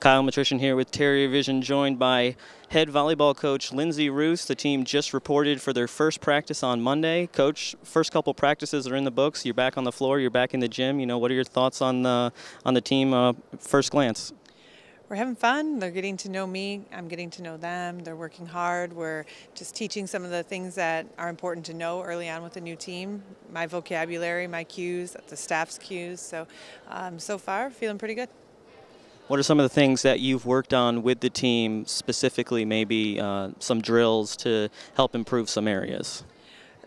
Kyle Matrician here with Terrier Vision, joined by head volleyball coach Lindsay Roos. The team just reported for their first practice on Monday. Coach, first couple practices are in the books. You're back on the floor. You're back in the gym. You know, what are your thoughts on the team first glance? We're having fun. They're getting to know me. I'm getting to know them. They're working hard. We're just teaching some of the things that are important to know early on with a new team. My vocabulary, my cues, the staff's cues. So far, feeling pretty good. What are some of the things that you've worked on with the team, specifically maybe some drills to help improve some areas?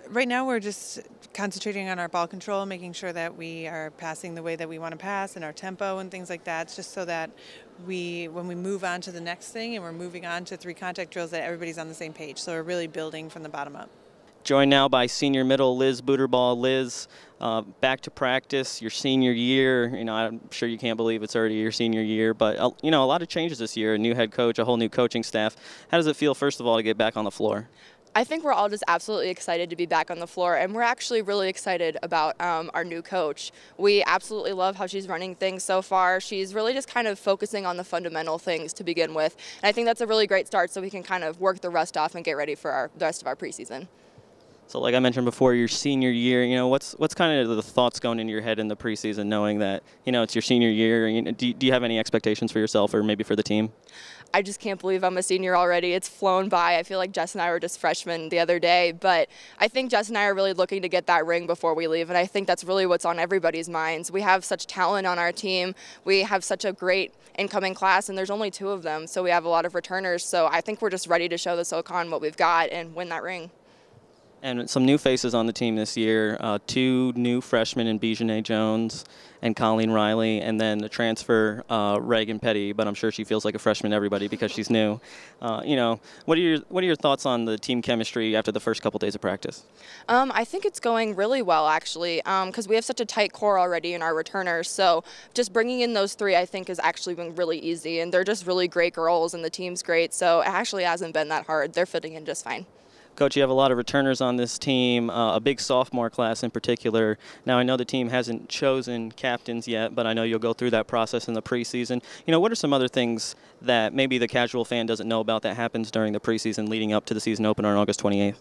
Right now we're just concentrating on our ball control, making sure that we are passing the way that we want to pass and our tempo and things like that, just so that when we move on to the next thing and we're moving on to 3 contact drills, that everybody's on the same page. So we're really building from the bottom up. Joined now by senior middle Liz Booterball. Liz, back to practice, your senior year. You know, I'm sure you can't believe it's already your senior year, but you know, a lot of changes this year. A new head coach, a whole new coaching staff. How does it feel, first of all, to get back on the floor? I think we're all just absolutely excited to be back on the floor, and we're actually really excited about our new coach. We absolutely love how she's running things so far. She's really just kind of focusing on the fundamental things to begin with, and I think that's a really great start so we can kind of work the rust off and get ready for the rest of our preseason. So like I mentioned before, your senior year, you know, what's kind of the thoughts going into your head in the preseason, knowing that, you know, it's your senior year? You know, do you have any expectations for yourself or maybe for the team? I just can't believe I'm a senior already. It's flown by. I feel like Jess and I were just freshmen the other day, but I think Jess and I are really looking to get that ring before we leave, and I think that's really what's on everybody's minds. We have such talent on our team. We have such a great incoming class, and there's only 2 of them, so we have a lot of returners. So I think we're just ready to show the SoCon what we've got and win that ring. And some new faces on the team this year, 2 new freshmen in Bijane Jones and Colleen Riley, and then the transfer, Reagan Petty, but I'm sure she feels like a freshman to everybody because she's new. You know, what are your thoughts on the team chemistry after the first couple days of practice? I think it's going really well, actually, because we have such a tight core already in our returners. So just bringing in those 3, I think, has actually been really easy, and they're just really great girls, and the team's great. So it actually hasn't been that hard. They're fitting in just fine. Coach, you have a lot of returners on this team, a big sophomore class in particular. Now, I know the team hasn't chosen captains yet, but I know you'll go through that process in the preseason. You know, what are some other things that maybe the casual fan doesn't know about that happens during the preseason leading up to the season opener on August 28th?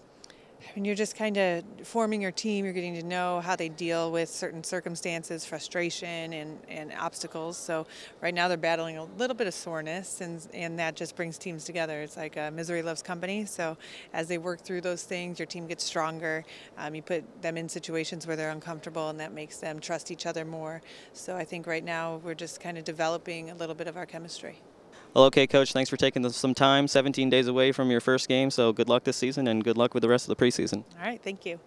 When you're just kind of forming your team, you're getting to know how they deal with certain circumstances, frustration, and obstacles. So right now they're battling a little bit of soreness, and that just brings teams together. It's like misery loves company. So as they work through those things, your team gets stronger. You put them in situations where they're uncomfortable, and that makes them trust each other more. So I think right now we're just kind of developing a little bit of our chemistry. Well, okay, Coach, thanks for taking some time, 17 days away from your first game, so good luck this season and good luck with the rest of the preseason. All right, thank you.